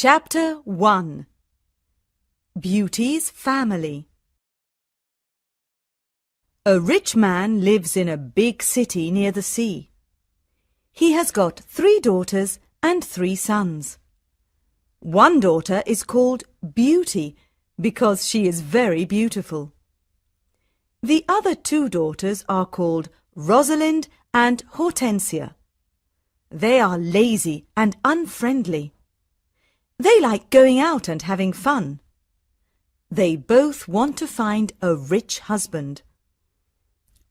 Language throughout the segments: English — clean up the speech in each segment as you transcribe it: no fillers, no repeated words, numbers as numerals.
Chapter 1 Beauty's Family. A rich man lives in a big city near the sea. He has got 3 daughters and 3 sons. One daughter is called Beauty because she is very beautiful. The other 2 daughters are called Rosalind and Hortensia. They are lazy and unfriendly. They like going out and having fun. They both want to find a rich husband.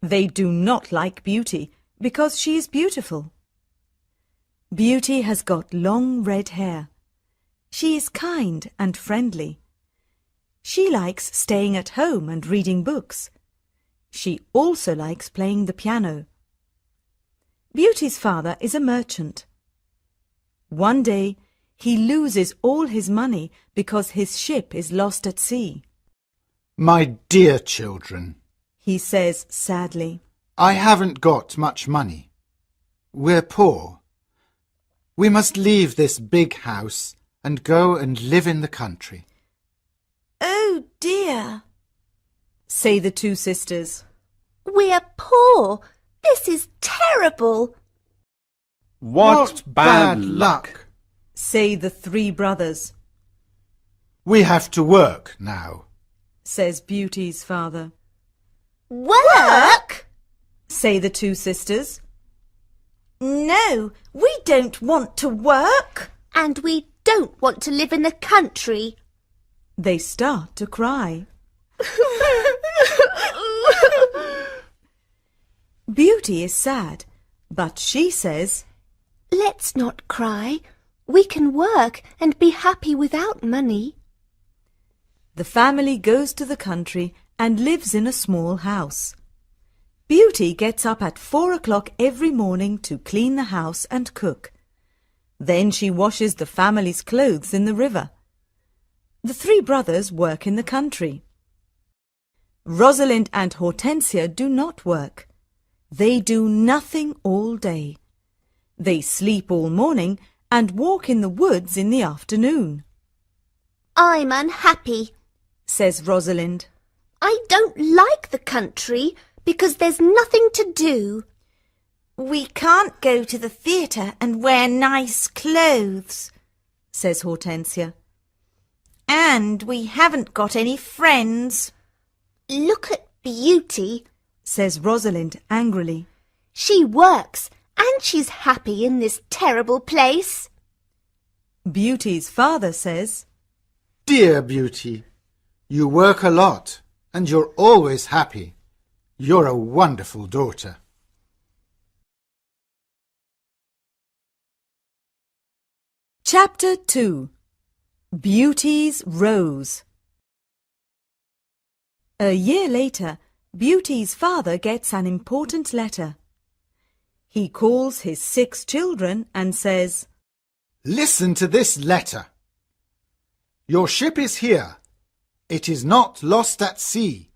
They do not like Beauty because she is beautiful. Beauty has got long red hair. She is kind and friendly. She likes staying at home and reading books. She also likes playing the piano. Beauty's father is a merchant. One day, he loses all his money because his ship is lost at sea. My dear children, He says sadly, I haven't got much money. We're poor. We must leave this big house and go and live in the country. Oh dear, say the 2 sisters. we're poor. This is terrible. What bad luck! Say the 3 brothers, We have to work now. says Beauty's father. Work? Say the 2 sisters. No, we don't want to work. And we don't want to live in the country. They start to cry. Beauty is sad, but she says, Let's not cry. We can work and be happy without money. The family goes to the country and lives in a small house. Beauty gets up at 4 o'clock every morning to clean the house and cook. Then she washes the family's clothes in the river. The 3 brothers work in the country. Rosalind and Hortensia do not work. They do nothing all day. They sleep all morning and walk in the woods in the afternoon. I'm unhappy. Says Rosalind. I don't like the country because there's nothing to do. We can't go to the theatre and wear nice clothes, Says Hortensia. and we haven't got any friends. Look at Beauty. Says Rosalind angrily. She works and she's happy in this terrible place. Beauty's father says, Dear Beauty, you work a lot and you're always happy. You're a wonderful daughter. Chapter 2 Beauty's Rose. A year later, Beauty's father gets an important letter. He calls his 6 children and says, Listen to this letter. Your ship is here. It is not lost at sea.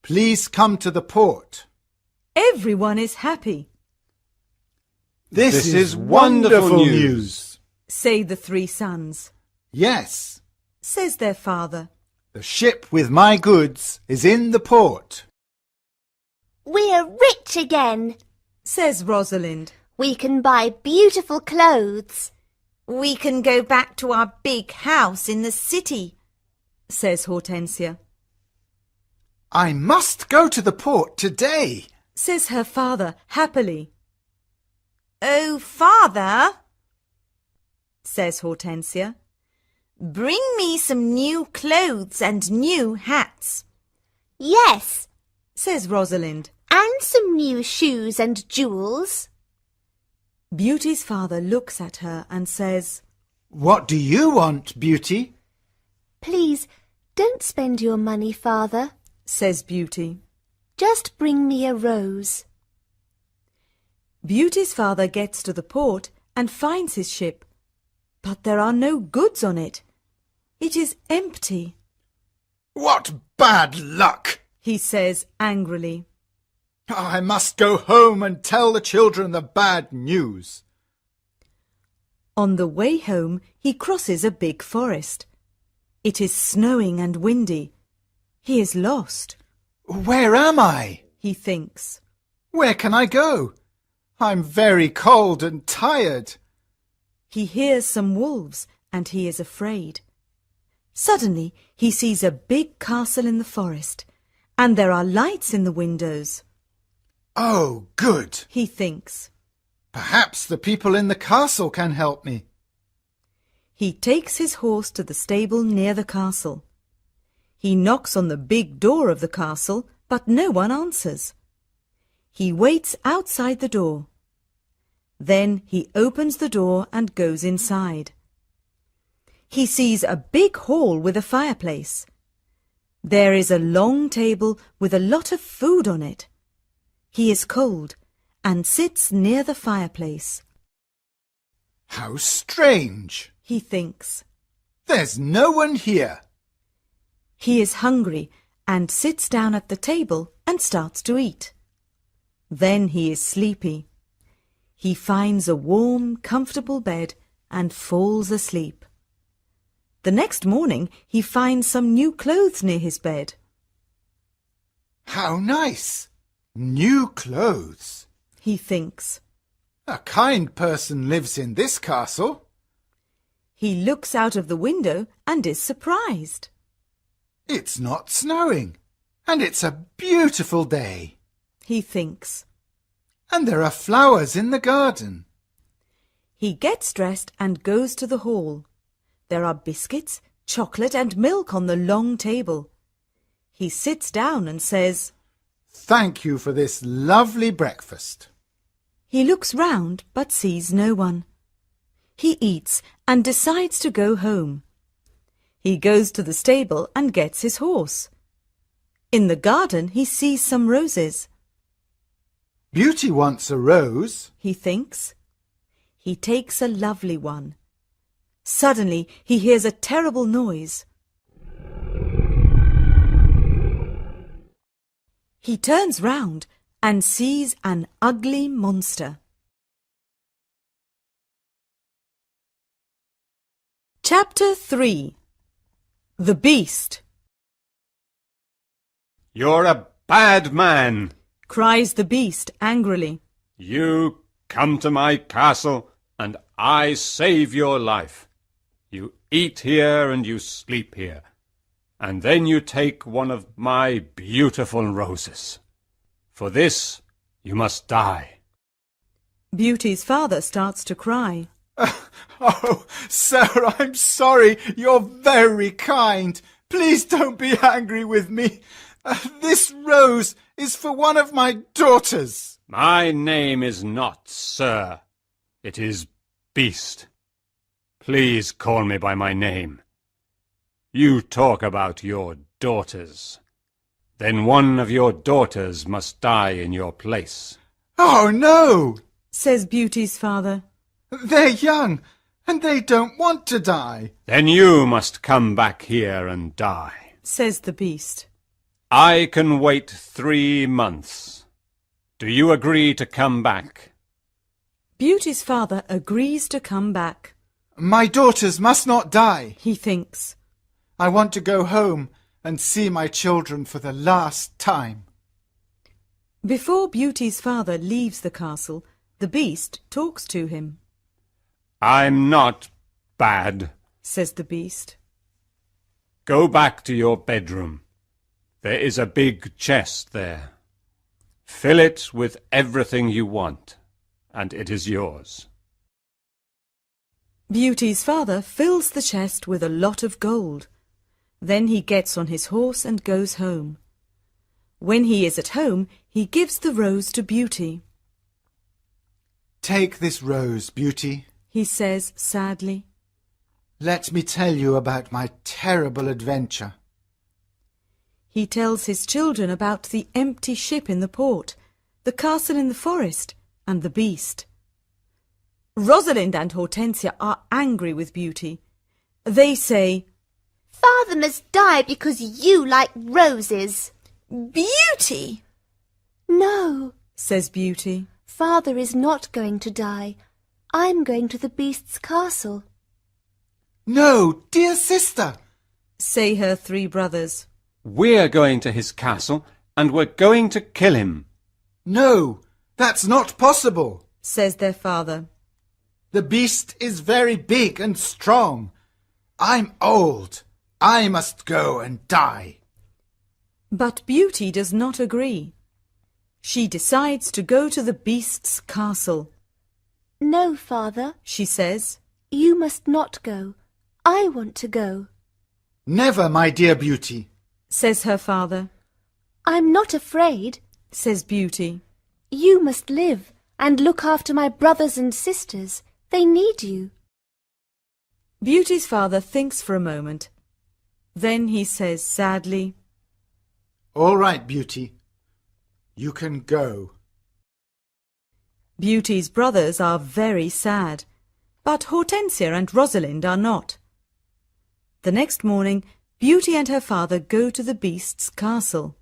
Please come to the port. Everyone is happy, This is wonderful news. say the 3 sons. Yes, Says their father. the ship with my goods is in the port. We're rich again. Says Rosalind. We can buy beautiful clothes. We can go back to our big house in the city, Says Hortensia. I must go to the port today. Says her father happily. Oh, Father, Says Hortensia. bring me some new clothes and new hats. Yes, Says Rosalind. and some new shoes and jewels. Beauty's father looks at her and says, What do you want, Beauty? Please, don't spend your money, Father. Says Beauty. Just bring me a rose. Beauty's father gets to the port and finds his ship, but there are no goods on it. It is empty. What bad luck! He says angrily. I must go home and tell the children the bad news. On the way home, he crosses a big forest. It is snowing and windy. He is lost. Where am I? He thinks. Where can I go? I'm very cold and tired. He hears some wolves and he is afraid. Suddenly, he sees a big castle in the forest, and there are lights in the windows. Oh, good. He thinks. Perhaps the people in the castle can help me. He takes his horse to the stable near the castle. He knocks on the big door of the castle, but no one answers. He waits outside the door. Then he opens the door and goes inside. He sees a big hall with a fireplace. There is a long table with a lot of food on it. He is cold and sits near the fireplace. How strange, He thinks. There's no one here. He is hungry and sits down at the table and starts to eat. Then he is sleepy. He finds a warm, comfortable bed and falls asleep. The next morning he finds some new clothes near his bed. How nice! New clothes. He thinks. A kind person lives in this castle. He looks out of the window and is surprised. It's not snowing, and it's a beautiful day. He thinks. And there are flowers in the garden. He gets dressed and goes to the hall. There are biscuits, chocolate and milk on the long table. He sits down and says, Thank you for this lovely breakfast. He looks round but sees no one. He eats and decides to go home. He goes to the stable and gets his horse. In the garden he sees some roses. Beauty wants a rose. He thinks. He takes a lovely one. Suddenly he hears a terrible noise. He turns round and sees an ugly monster. Chapter 3. The Beast. You're a bad man. Cries the Beast angrily. You come to my castle and I save your life. You eat here and you sleep here, and then you take one of my beautiful roses. For this you must die. Beauty's father starts to cry. Oh, sir, I'm sorry. You're very kind. Please don't be angry with me. This rose is for one of my daughters. My name is not Sir. It is Beast. Please call me by my name. You talk about your daughters. Then one of your daughters must die in your place. Oh, no, Says Beauty's father. they're young and they don't want to die. Then you must come back here and die. Says the Beast. I can wait 3 months. Do you agree to come back? Beauty's father agrees to come back. My daughters must not die. He thinks. I want to go home and see my children for the last time. Before Beauty's father leaves the castle, the Beast talks to him. I'm not bad. Says the Beast. Go back to your bedroom. There is a big chest there. Fill it with everything you want, and it is yours. Beauty's father fills the chest with a lot of gold. Then he gets on his horse and goes home. When he is at home, he gives the rose to Beauty. Take this rose, Beauty. He says sadly. Let me tell you about my terrible adventure. He tells his children about the empty ship in the port, the castle in the forest, and the Beast. Rosalind and Hortensia are angry with Beauty. They say, Father must die because you like roses. Beauty! No, Says Beauty. Father is not going to die. I'm going to the beast's castle. No, dear sister. say her 3 brothers. We're going to his castle, and we're going to kill him. No, that's not possible. Says their father. The beast is very big and strong. I'm old. I must go and die. But Beauty does not agree. She decides to go to the beast's castle. No, father, She says, you must not go. I want to go. Never, my dear Beauty. says her father, I'm not afraid. says Beauty. You must live and look after my brothers and sisters. They need you. Beauty's father thinks for a moment. Then he says sadly, All right, Beauty. You can go. Beauty's brothers are very sad, but Hortensia and Rosalind are not. The next morning, Beauty and her father go to the beast's castle.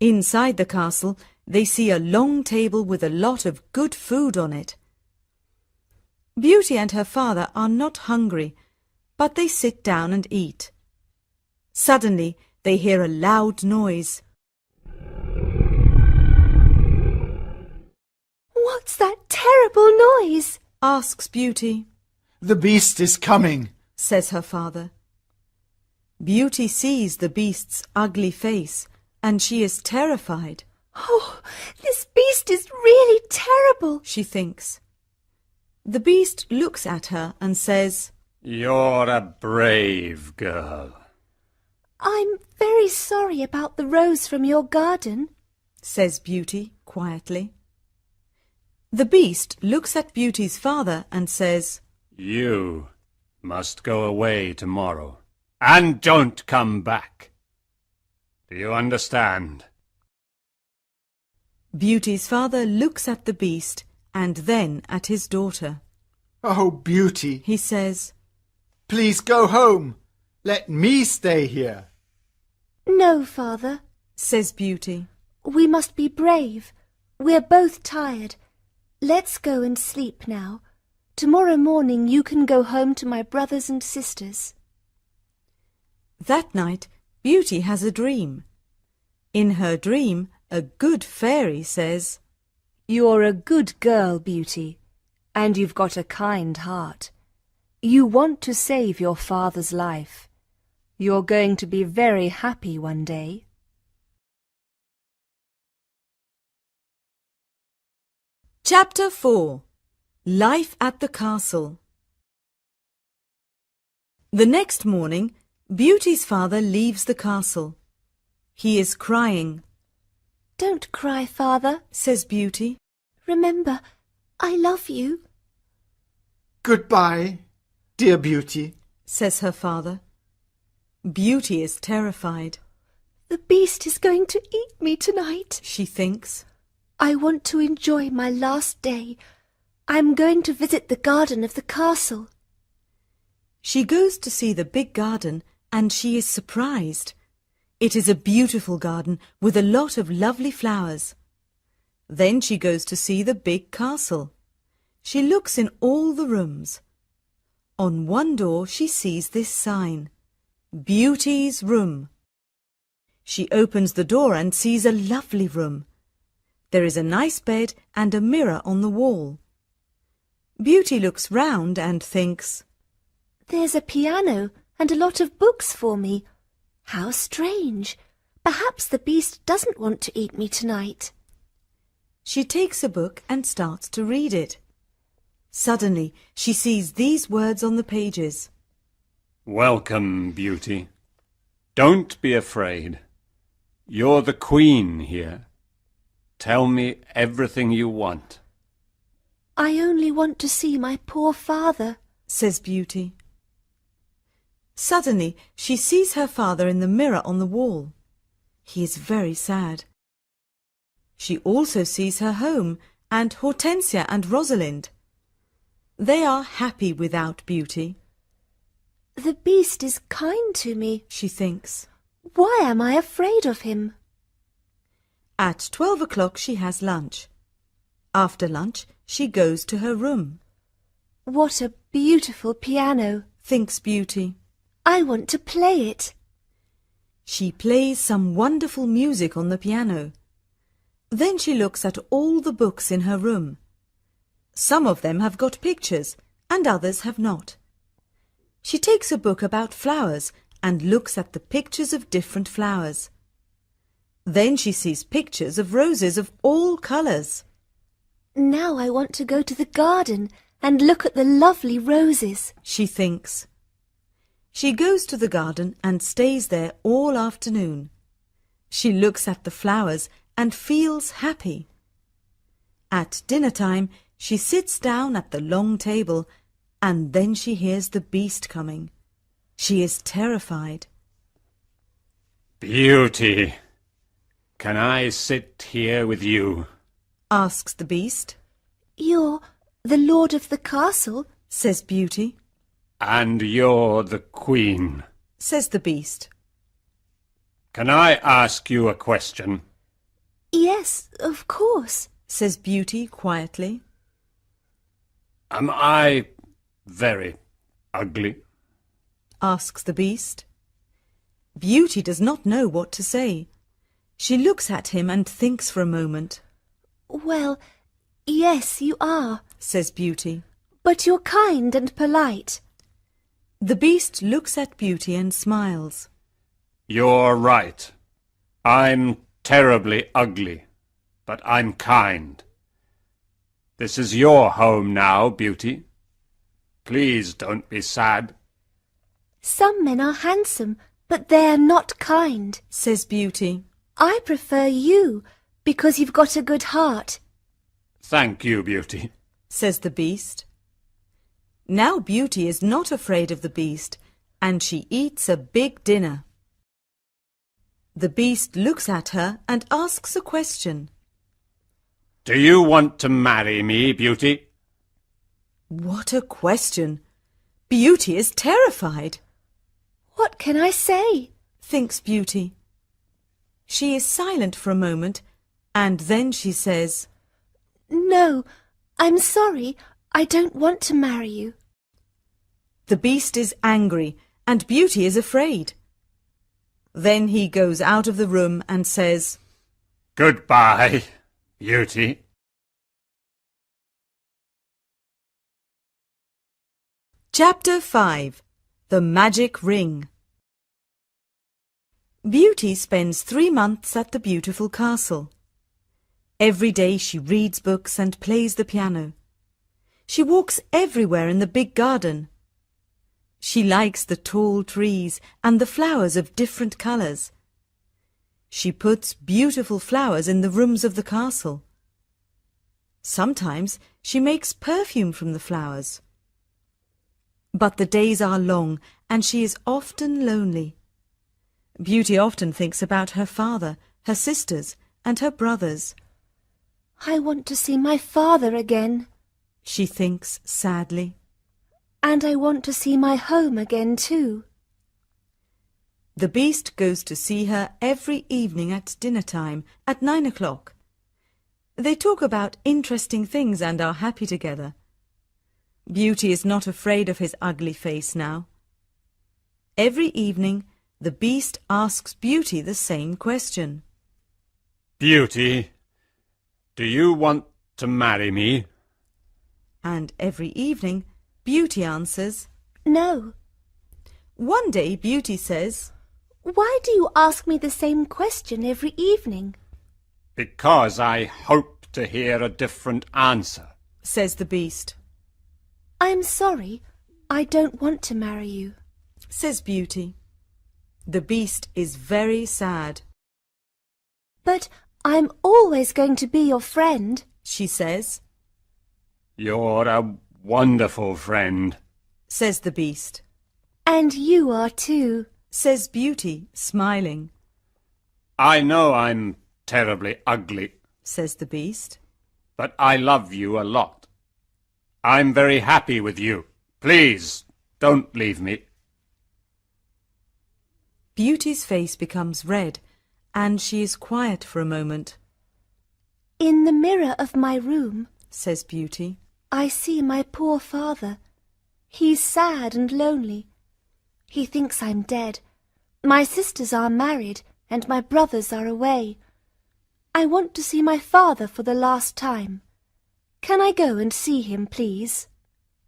Inside the castle, they see a long table with a lot of good food on it. Beauty and her father are not hungry, but they sit down and eat. Suddenly, they hear a loud noise. What's that terrible noise? Asks Beauty, The beast is coming. says her father. Beauty sees the beast's ugly face, and she is terrified. Oh, this beast is really terrible. She thinks. The beast looks at her and says, You're a brave girl. I'm very sorry about the rose from your garden. says Beauty quietly. The beast looks at Beauty's father and says, You must go away tomorrow, and don't come back. Do you understand? Beauty's father looks at the beast and then at his daughter. Oh, Beauty, He says, please go home. Let me stay here. No, father. says Beauty. We must be brave. We're both tired. Let's go and sleep now. Tomorrow morning you can go home to my brothers and sisters. That night, Beauty has a dream. In her dream, a good fairy says, You're a good girl, Beauty, and you've got a kind heart. You want to save your father's life. You're going to be very happy one day. Chapter 4. Life at the Castle. The next morning, Beauty's father leaves the castle. He is crying. Don't cry, father. Says Beauty. Remember, I love you. Goodbye, dear Beauty. Says her father. Beauty is terrified. The beast is going to eat me tonight. She thinks. I want to enjoy my last day. I'm going to visit the garden of the castle. She goes to see the big garden and she is surprised. It is a beautiful garden with a lot of lovely flowers. Then she goes to see the big castle. She looks in all the rooms. On one door she sees this sign, Beauty's Room. She opens the door and sees a lovely room. There is a nice bed and a mirror on the wall. Beauty looks round and thinks, There's a piano and a lot of books for me. How strange. Perhaps the beast doesn't want to eat me tonight. She takes a book and starts to read it. Suddenly, she sees these words on the pages. Welcome, Beauty. Don't be afraid. You're the queen here. Tell me everything you want. I only want to see my poor father. Says Beauty. Suddenly, she sees her father in the mirror on the wall. He is very sad. She also sees her home and Hortensia and Rosalind. They are happy without Beauty. The beast is kind to me. She thinks. Why am I afraid of him? At 12 o'clock she has lunch. After lunch, She goes to her room. What a beautiful piano. Thinks Beauty. I want to play it. She plays some wonderful music on the piano. Then she looks at all the books in her room. Some of them have got pictures and others have not. She takes a book about flowers and looks at the pictures of different flowers. Then she sees pictures of roses of all colours. Now I want to go to the garden and look at the lovely roses. She thinks. She goes to the garden and stays there all afternoon. She looks at the flowers and feels happy. At dinner time, she sits down at the long table and then she hears the beast coming. She is terrified. Beauty, can I sit here with you? Asks the beast. You're the lord of the castle? Says Beauty. And you're the queen. Says the beast. Can I ask you a question? Yes, of course. Says Beauty quietly. Am I very ugly? Asks the beast. Beauty does not know what to say. She looks at him and thinks for a moment. Well, yes, you are. Says Beauty. But you're kind and polite. The beast looks at Beauty and smiles. You're right. I'm terribly ugly, but I'm kind. This is your home now, Beauty. Please don't be sad. Some men are handsome, but they're not kind. Says Beauty. I prefer you because you've got a good heart. Thank you, Beauty. Says the beast. Now Beauty is not afraid of the beast, and she eats a big dinner. The beast looks at her and asks a question. Do you want to marry me, Beauty? What a question! Beauty is terrified. What can I say? Thinks Beauty. She is silent for a moment, and then she says, No, I'm sorry. I don't want to marry you. The beast is angry, and Beauty is afraid. Then he goes out of the room and says, Goodbye, Beauty. Chapter 5. The Magic Ring. Beauty spends 3 months at the beautiful castle. Every day she reads books and plays the piano. She walks everywhere in the big garden. She likes the tall trees and the flowers of different colours. She puts beautiful flowers in the rooms of the castle. Sometimes she makes perfume from the flowers. But the days are long and she is often lonely. Beauty often thinks about her father, her sisters, and her brothers. I want to see my father again. She thinks sadly. And I want to see my home again too. The beast goes to see her every evening at dinner time at 9 o'clock. They talk about interesting things and are happy together. Beauty is not afraid of his ugly face now. Every evening the beast asks Beauty the same question. Beauty, do you want to marry me? And every evening Beauty answers, No. One day Beauty says, Why do you ask me the same question every evening? Because I hope to hear a different answer. Says the beast. I'm sorry. I don't want to marry you. Says Beauty. The beast is very sad. But I'm always going to be your friend. She says. You're a wonderful friend. Says the beast. And you are too. Says Beauty, smiling. I know I'm terribly ugly, Says the beast. but I love you a lot. I'm very happy with you. Please, don't leave me. Beauty's face becomes red, and she is quiet for a moment. In the mirror of my room, says Beauty. I see my poor father. He's sad and lonely. He thinks I'm dead. My sisters are married and my brothers are away. I want to see my father for the last time. Can I go and see him, please?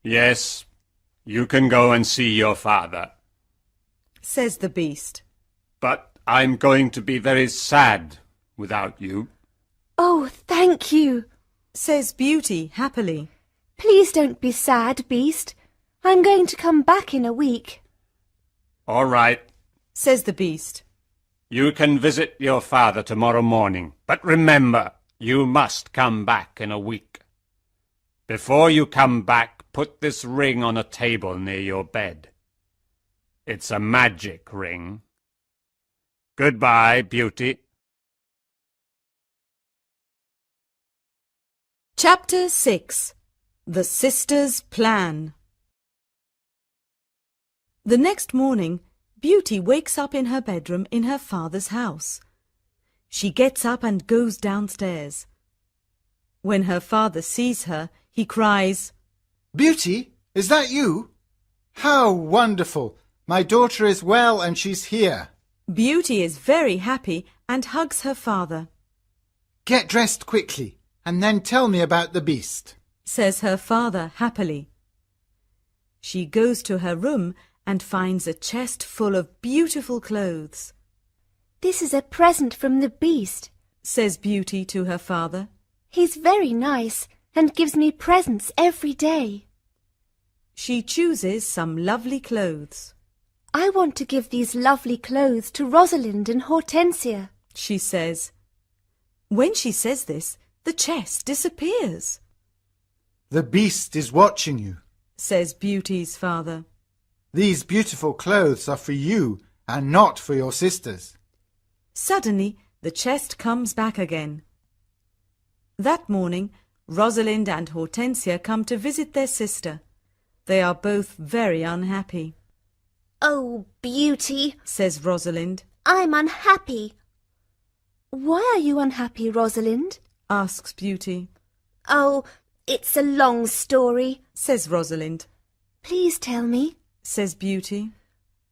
Yes, you can go and see your father. Says the Beast. But I'm going to be very sad without you. Oh, thank you. Says Beauty happily. Please don't be sad, Beast. I'm going to come back in a week. All right, Says the Beast. you can visit your father tomorrow morning. But remember, you must come back in a week. Before you come back, put this ring on a table near your bed. It's a magic ring. Goodbye, Beauty. Chapter 6. The Sisters' Plan. The next morning, Beauty wakes up in her bedroom in her father's house. She gets up and goes downstairs. When her father sees her, he cries, Beauty, is that you? How wonderful! My daughter is well and she's here. Beauty is very happy and hugs her father. Get dressed quickly and then tell me about the beast. Says her father happily. She goes to her room and finds a chest full of beautiful clothes. This is a present from the Beast. Says Beauty to her father. He's very nice and gives me presents every day. She chooses some lovely clothes. I want to give these lovely clothes to Rosalind and Hortensia. She says. When she says this, the chest disappears. The beast is watching you. Says Beauty's father. These beautiful clothes are for you and not for your sisters. Suddenly, the chest comes back again. That morning, Rosalind and Hortensia come to visit their sister. They are both very unhappy. Oh, Beauty, Says Rosalind. I'm unhappy. Why are you unhappy, Rosalind? Asks Beauty. Oh, it's a long story. Says Rosalind. Please tell me. Says Beauty.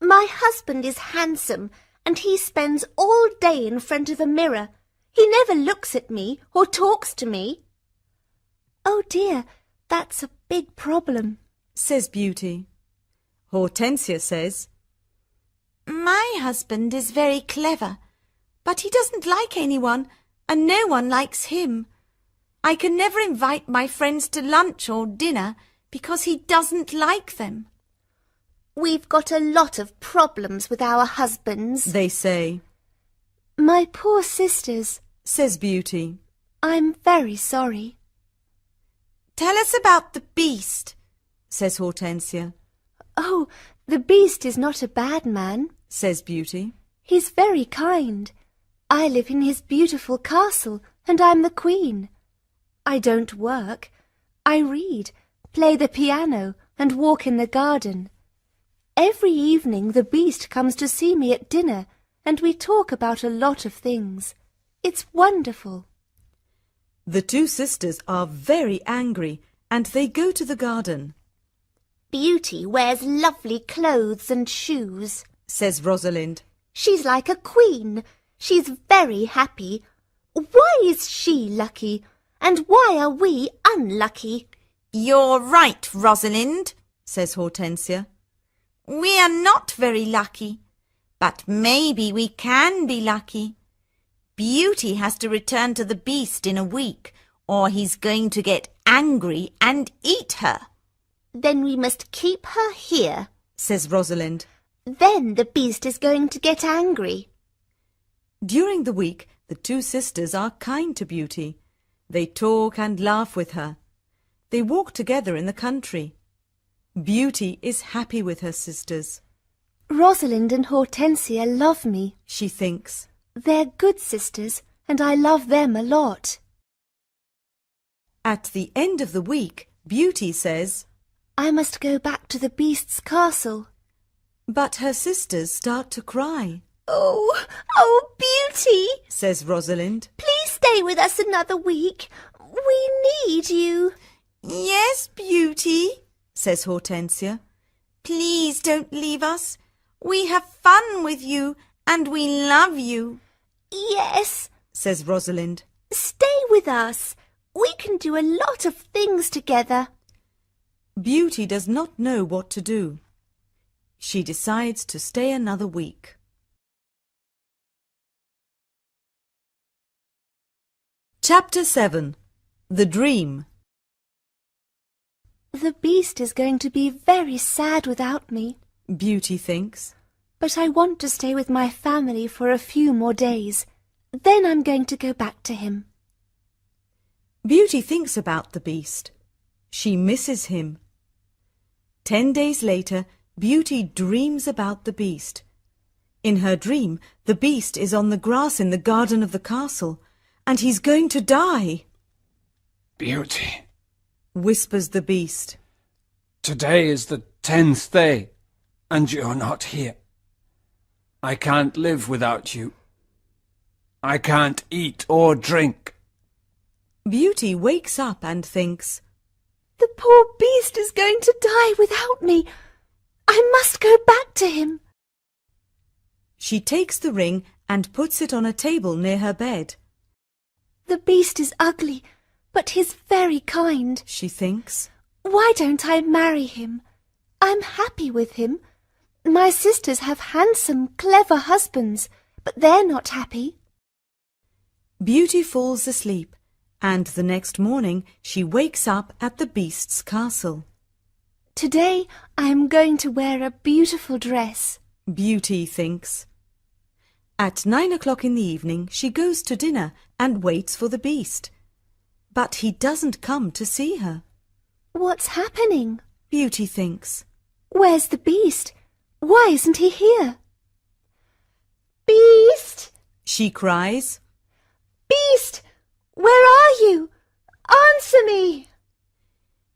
My husband is handsome and he spends all day in front of a mirror. He never looks at me or talks to me. Oh dear, that's a big problem. Says Beauty. Hortensia says, My husband is very clever, but he doesn't like anyone and no one likes him. I can never invite my friends to lunch or dinner because he doesn't like them. We've got a lot of problems with our husbands. they say. My poor sisters. Says Beauty. I'm very sorry. Tell us about the beast. Says Hortensia. Oh, the Beast is not a bad man. Says Beauty. He's very kind. I live in his beautiful castle and I'm the queen. I don't work. I read, play the piano and walk in the garden. Every evening the Beast comes to see me at dinner and we talk about a lot of things. It's wonderful. The two sisters are very angry and they go to the garden. Beauty wears lovely clothes and shoes. Says Rosalind. She's like a queen. She's very happy. Why is she lucky? And why are we unlucky? You're right, Rosalind, says Hortensia. We are not very lucky, but maybe we can be lucky. Beauty has to return to the Beast in a week, or he's going to get angry and eat her. Then we must keep her here, Says Rosalind. Then the Beast is going to get angry. During the week, the two sisters are kind to Beauty. They talk and laugh with her. They walk together in the country. Beauty is happy with her sisters. Rosalind and Hortensia love me. She thinks. They're good sisters and I love them a lot. At the end of the week, Beauty says, I must go back to the Beast's castle. but her sisters start to cry. Oh, Beauty, Says Rosalind. please stay with us another week. We need you. Yes, Beauty, says Hortensia. Please don't leave us. We have fun with you and we love you. Yes, Says Rosalind. stay with us. We can do a lot of things together. Beauty does not know what to do. She decides to stay another week. Chapter 7. The Dream. The beast is going to be very sad without me, Beauty thinks. but I want to stay with my family for a few more days. Then I'm going to go back to him. Beauty thinks about the beast. She misses him. 10 days later, Beauty dreams about the beast. In her dream, the beast is on the grass in the garden of the castle, and he's going to die, Beauty, whispers the beast. today is the 10th day, and you're not here. I can't live without you. I can't eat or drink. Beauty wakes up and thinks, The poor beast is going to die without me. I must go back to him. She takes the ring and puts it on a table near her bed. The beast is ugly, but he's very kind. She thinks. Why don't I marry him? I'm happy with him. My sisters have handsome, clever husbands, but they're not happy. Beauty falls asleep, and the next morning she wakes up at the beast's castle. Today I am going to wear a beautiful dress. Beauty thinks. At 9 o'clock in the evening she goes to dinner and waits for the beast. But he doesn't come to see her. What's happening? Beauty thinks. Where's the beast? Why isn't he here? Beast! She cries. Beast! Where are you? Answer me!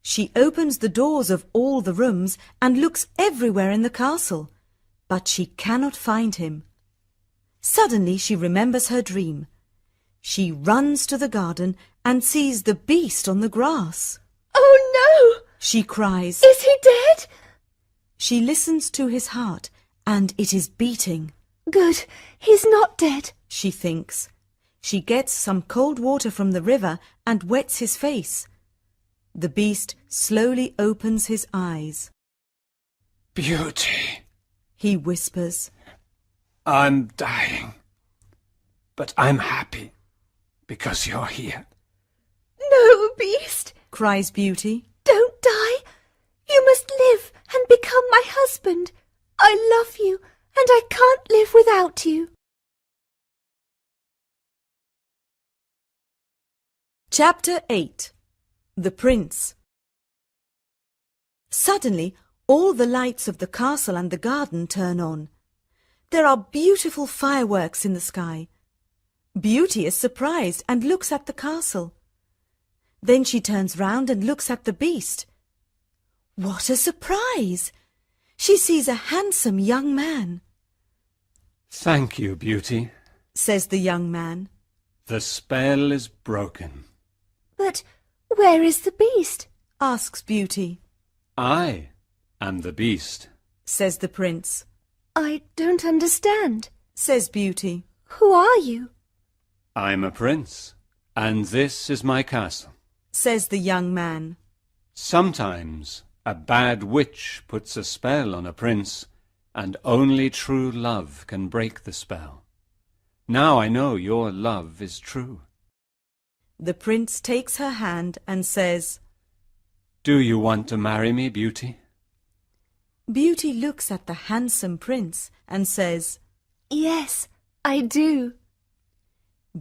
She opens the doors of all the rooms and looks everywhere in the castle, but she cannot find him. Suddenly she remembers her dream. She runs to the garden and sees the beast on the grass. Oh no! She cries. Is he dead? She listens to his heart, and it is beating. Good, he's not dead. She thinks. She gets some cold water from the river and wets his face. The beast slowly opens his eyes. Beauty, He whispers. I'm dying, but I'm happy because you're here. No, Beast, Cries Beauty. don't die. You must live and become my husband. I love you, and I can't live without you. Chapter 8. The Prince. Suddenly, all the lights of the castle and the garden turn on. There are beautiful fireworks in the sky. Beauty is surprised and looks at the castle. Then she turns round and looks at the beast. What a surprise! She sees a handsome young man. Thank you, Beauty. Says the young man. The spell is broken. But where is the beast? Asks Beauty. I am the beast. Says the prince. I don't understand. Says Beauty. Who are you? I'm a prince, and this is my castle. Says the young man. Sometimes a bad witch puts a spell on a prince, and only true love can break the spell. Now I know your love is true. The prince takes her hand and says, Do you want to marry me, Beauty? Beauty looks at the handsome prince and says, Yes, I do.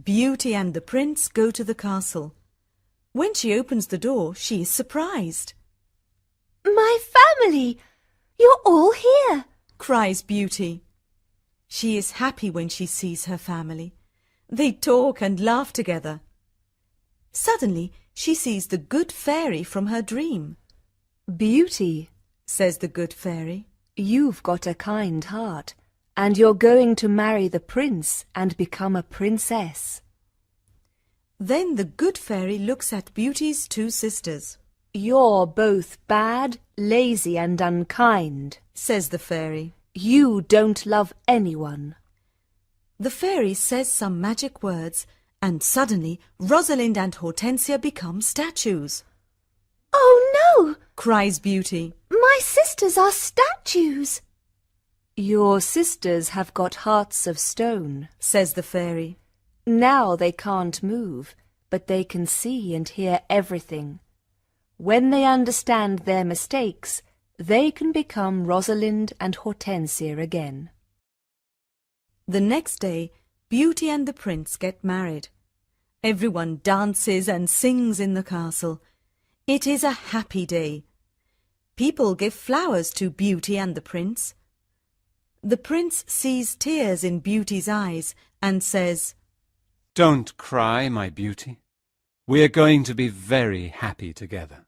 Beauty and the prince go to the castle. When she opens the door, she is surprised. My family! You're all here. Cries Beauty. She is happy when she sees her family. They talk and laugh together. Suddenly, she sees the good fairy from her dream. Beauty, Says the good fairy. you've got a kind heart, and you're going to marry the prince and become a princess. Then the good fairy looks at Beauty's two sisters. You're both bad, lazy and unkind, Says the fairy. You don't love anyone. The fairy says some magic words, and suddenly Rosalind and Hortensia become statues. Oh no! Cries Beauty. My sisters are statues. Your sisters have got hearts of stone, Says the fairy. Now they can't move, but they can see and hear everything. When they understand their mistakes, they can become Rosalind and Hortensia again. The next day, Beauty and the prince get married. Everyone dances and sings in the castle. It is a happy day. People give flowers to Beauty and the prince. The prince sees tears in Beauty's eyes and says, Don't cry, my beauty. We're going to be very happy together.